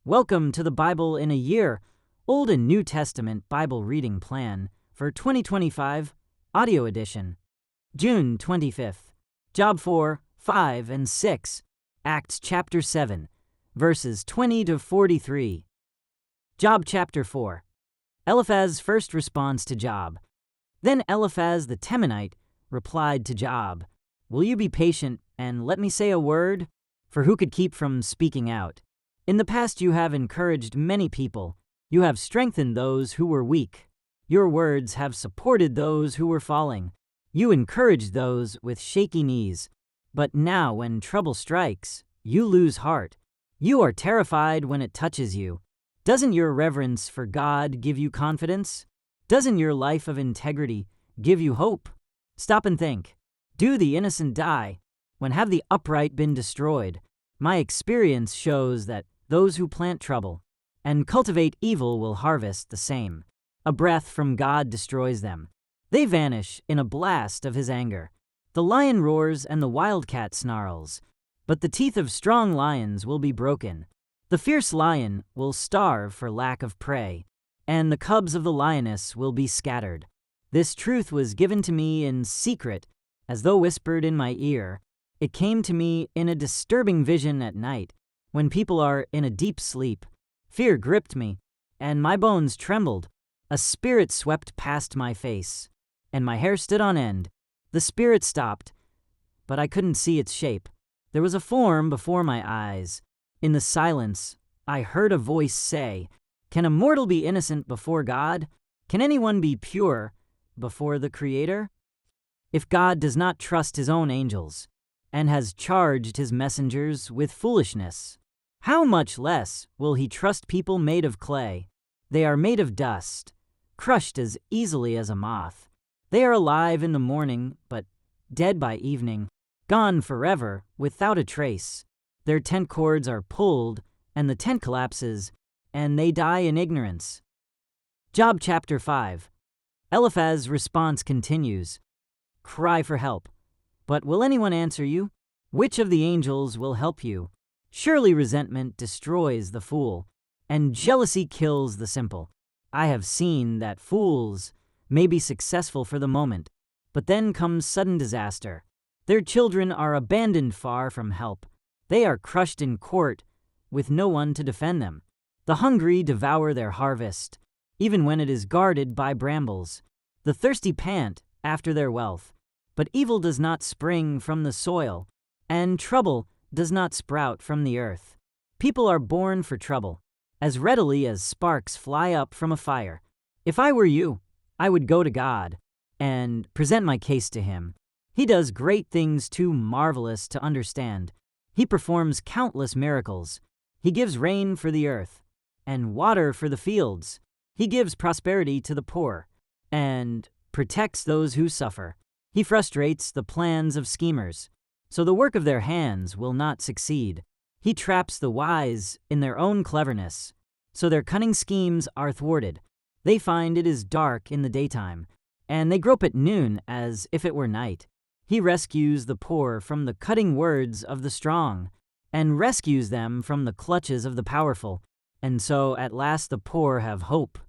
Welcome to the Bible in a Year, Old and New Testament Bible Reading Plan for 2025, Audio Edition. June 25th. Job 4, 5, and 6, Acts chapter 7, verses 20 to 43. Job chapter 4. Eliphaz's first response to Job. Then Eliphaz the Temanite replied to Job, "Will you be patient and let me say a word? For who could keep from speaking out? In the past you have encouraged many people. You have strengthened those who were weak. Your words have supported those who were falling. You encouraged those with shaky knees. But now when trouble strikes, you lose heart. You are terrified when it touches you. Doesn't your reverence for God give you confidence? Doesn't your life of integrity give you hope? Stop and think. Do the innocent die? When have the upright been destroyed? My experience shows that those who plant trouble and cultivate evil will harvest the same. A breath from God destroys them. They vanish in a blast of his anger. The lion roars and the wildcat snarls, but the teeth of strong lions will be broken. The fierce lion will starve for lack of prey, and the cubs of the lioness will be scattered. This truth was given to me in secret, as though whispered in my ear. It came to me in a disturbing vision at night, when people are in a deep sleep. Fear gripped me, and my bones trembled. A spirit swept past my face, and my hair stood on end. The spirit stopped, but I couldn't see its shape. There was a form before my eyes. In the silence, I heard a voice say, "Can a mortal be innocent before God? Can anyone be pure before the Creator? If God does not trust his own angels, and has charged his messengers with foolishness, how much less will he trust people made of clay? They are made of dust, crushed as easily as a moth. They are alive in the morning, but dead by evening, gone forever without a trace. Their tent cords are pulled, and the tent collapses, and they die in ignorance." Job chapter 5. Eliphaz's response continues. Cry for help. But will anyone answer you? Which of the angels will help you? Surely resentment destroys the fool, and jealousy kills the simple. I have seen that fools may be successful for the moment, but then comes sudden disaster. Their children are abandoned far from help. They are crushed in court with no one to defend them. The hungry devour their harvest, even when it is guarded by brambles. The thirsty pant after their wealth. But evil does not spring from the soil, and trouble does not sprout from the earth. People are born for trouble, as readily as sparks fly up from a fire. If I were you, I would go to God and present my case to him. He does great things too marvelous to understand. He performs countless miracles. He gives rain for the earth and water for the fields. He gives prosperity to the poor and protects those who suffer. He frustrates the plans of schemers, so the work of their hands will not succeed. He traps the wise in their own cleverness, so their cunning schemes are thwarted. They find it is dark in the daytime, and they grope at noon as if it were night. He rescues the poor from the cutting words of the strong, and rescues them from the clutches of the powerful. And so at last the poor have hope,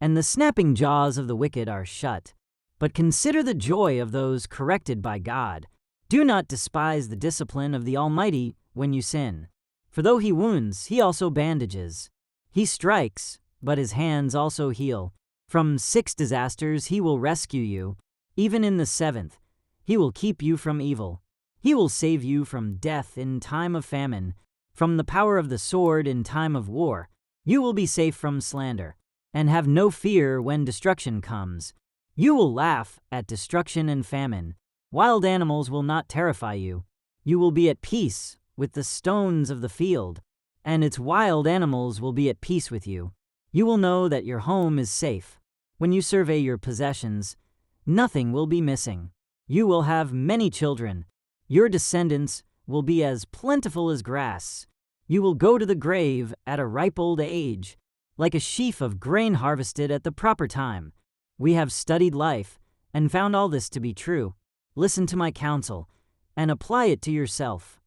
and the snapping jaws of the wicked are shut. But consider the joy of those corrected by God. Do not despise the discipline of the Almighty when you sin. For though he wounds, he also bandages. He strikes, but his hands also heal. From 6 disasters he will rescue you. Even in the 7th, he will keep you from evil. He will save you from death in time of famine, from the power of the sword in time of war. You will be safe from slander, and have no fear when destruction comes. You will laugh at destruction and famine. Wild animals will not terrify you. You will be at peace with the stones of the field, and its wild animals will be at peace with you. You will know that your home is safe. When you survey your possessions, nothing will be missing. You will have many children. Your descendants will be as plentiful as grass. You will go to the grave at a ripe old age, like a sheaf of grain harvested at the proper time. We have studied life and found all this to be true. Listen to my counsel and apply it to yourself.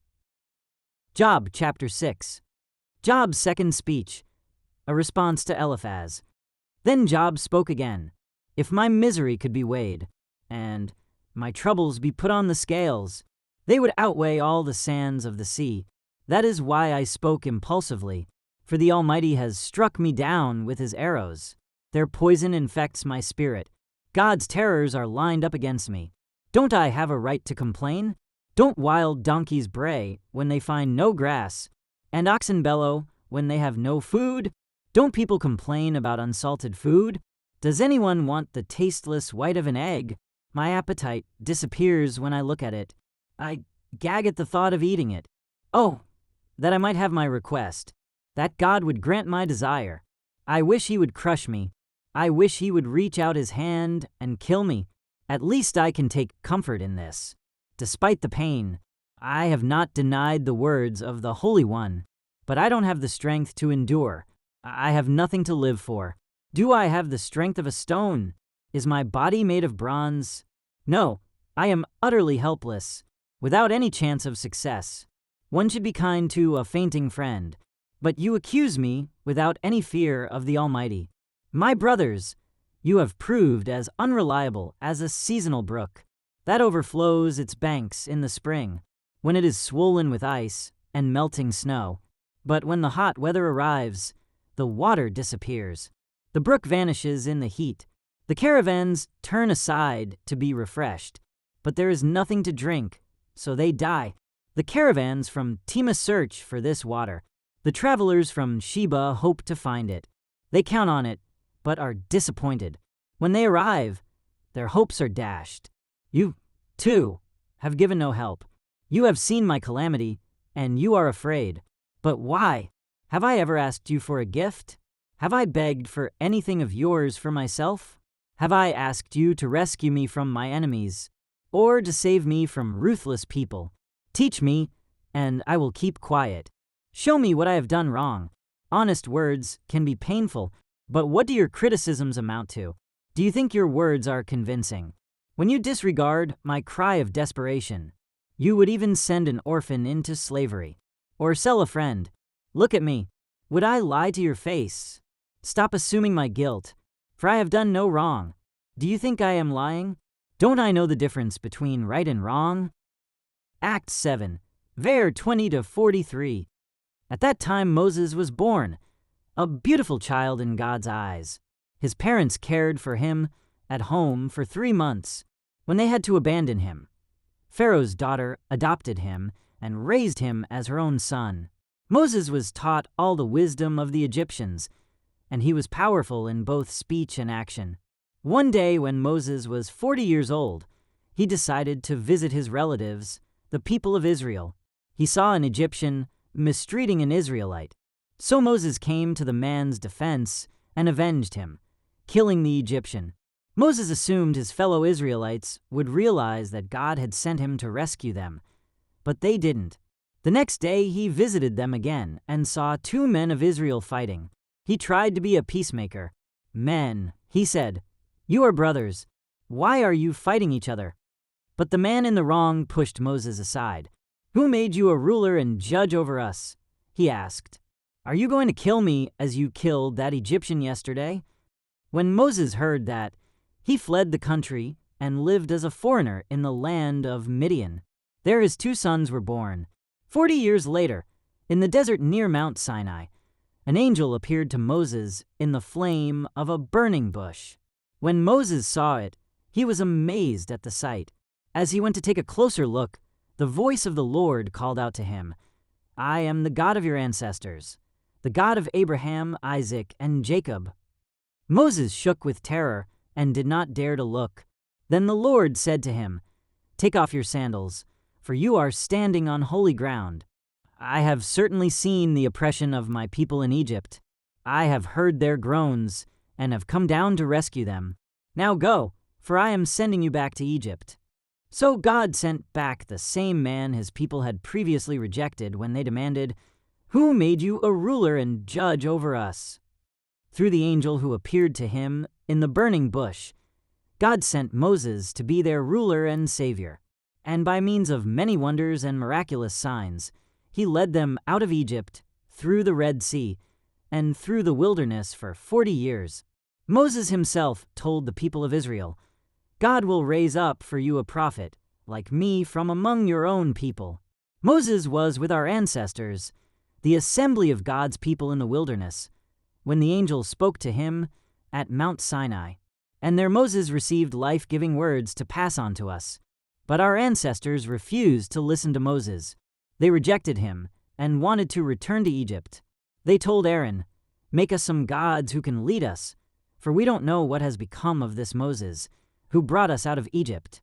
Job chapter 6. Job's second speech, a response to Eliphaz. Then Job spoke again. If my misery could be weighed, and my troubles be put on the scales, they would outweigh all the sands of the sea. That is why I spoke impulsively, for the Almighty has struck me down with his arrows. Their poison infects my spirit. God's terrors are lined up against me. Don't I have a right to complain? Don't wild donkeys bray when they find no grass, and oxen bellow when they have no food? Don't people complain about unsalted food? Does anyone want the tasteless white of an egg? My appetite disappears when I look at it. I gag at the thought of eating it. Oh, that I might have my request, that God would grant my desire. I wish he would crush me. I wish he would reach out his hand and kill me. At least I can take comfort in this. Despite the pain, I have not denied the words of the Holy One, but I don't have the strength to endure. I have nothing to live for. Do I have the strength of a stone? Is my body made of bronze? No, I am utterly helpless, without any chance of success. One should be kind to a fainting friend, but you accuse me without any fear of the Almighty. My brothers, you have proved as unreliable as a seasonal brook that overflows its banks in the spring, when it is swollen with ice and melting snow. But when the hot weather arrives, the water disappears. The brook vanishes in the heat. The caravans turn aside to be refreshed, but there is nothing to drink, so they die. The caravans from Tema search for this water. The travelers from Sheba hope to find it. They count on it, but are disappointed. When they arrive, their hopes are dashed. You, too, have given no help. You have seen my calamity, and you are afraid. But why? Have I ever asked you for a gift? Have I begged for anything of yours for myself? Have I asked you to rescue me from my enemies, or to save me from ruthless people? Teach me, and I will keep quiet. Show me what I have done wrong. Honest words can be painful, but what do your criticisms amount to? Do you think your words are convincing? When you disregard my cry of desperation, you would even send an orphan into slavery, or sell a friend. Look at me. Would I lie to your face? Stop assuming my guilt, for I have done no wrong. Do you think I am lying? Don't I know the difference between right and wrong? Act 7, ver 20-43. At that time Moses was born, a beautiful child in God's eyes. His parents cared for him at home for 3 months, when they had to abandon him. Pharaoh's daughter adopted him and raised him as her own son. Moses was taught all the wisdom of the Egyptians, and he was powerful in both speech and action. One day when Moses was 40 years old, he decided to visit his relatives, the people of Israel. He saw an Egyptian mistreating an Israelite. So Moses came to the man's defense and avenged him, killing the Egyptian. Moses assumed his fellow Israelites would realize that God had sent him to rescue them, but they didn't. The next day he visited them again and saw 2 men of Israel fighting. He tried to be a peacemaker. Men, he said, you are brothers. Why are you fighting each other? But the man in the wrong pushed Moses aside. Who made you a ruler and judge over us? He asked. Are you going to kill me as you killed that Egyptian yesterday? When Moses heard that, he fled the country and lived as a foreigner in the land of Midian. There his 2 sons were born. 40 years later, in the desert near Mount Sinai, an angel appeared to Moses in the flame of a burning bush. When Moses saw it, he was amazed at the sight. As he went to take a closer look, the voice of the Lord called out to him, I am the God of your ancestors, the God of Abraham, Isaac, and Jacob. Moses shook with terror and did not dare to look. Then the Lord said to him, Take off your sandals, for you are standing on holy ground. I have certainly seen the oppression of my people in Egypt. I have heard their groans and have come down to rescue them. Now go, for I am sending you back to Egypt. So God sent back the same man his people had previously rejected when they demanded, Who made you a ruler and judge over us? Through the angel who appeared to him in the burning bush, God sent Moses to be their ruler and savior. And by means of many wonders and miraculous signs, he led them out of Egypt through the Red Sea, and through the wilderness for 40 years. Moses himself told the people of Israel, "God will raise up for you a prophet, like me from among your own people." Moses was with our ancestors, the assembly of God's people in the wilderness, when the angel spoke to him at Mount Sinai. And there Moses received life-giving words to pass on to us. But our ancestors refused to listen to Moses. They rejected him and wanted to return to Egypt. They told Aaron, "Make us some gods who can lead us, for we don't know what has become of this Moses, who brought us out of Egypt."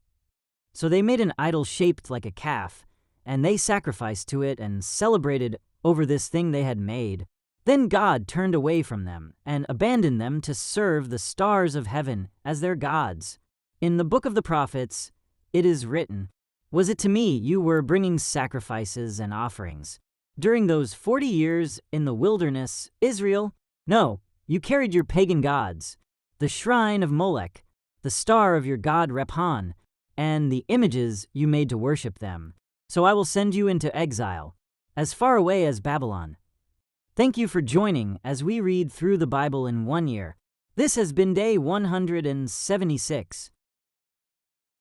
So they made an idol shaped like a calf, and they sacrificed to it and celebrated over this thing they had made. Then God turned away from them and abandoned them to serve the stars of heaven as their gods. In the book of the prophets, it is written, "Was it to me you were bringing sacrifices and offerings during those 40 years in the wilderness, Israel? No, you carried your pagan gods, the shrine of Molech, the star of your god Rephan, and the images you made to worship them. So I will send you into exile, as far away as Babylon." Thank you for joining as we read through the Bible in 1 year. This has been day 176.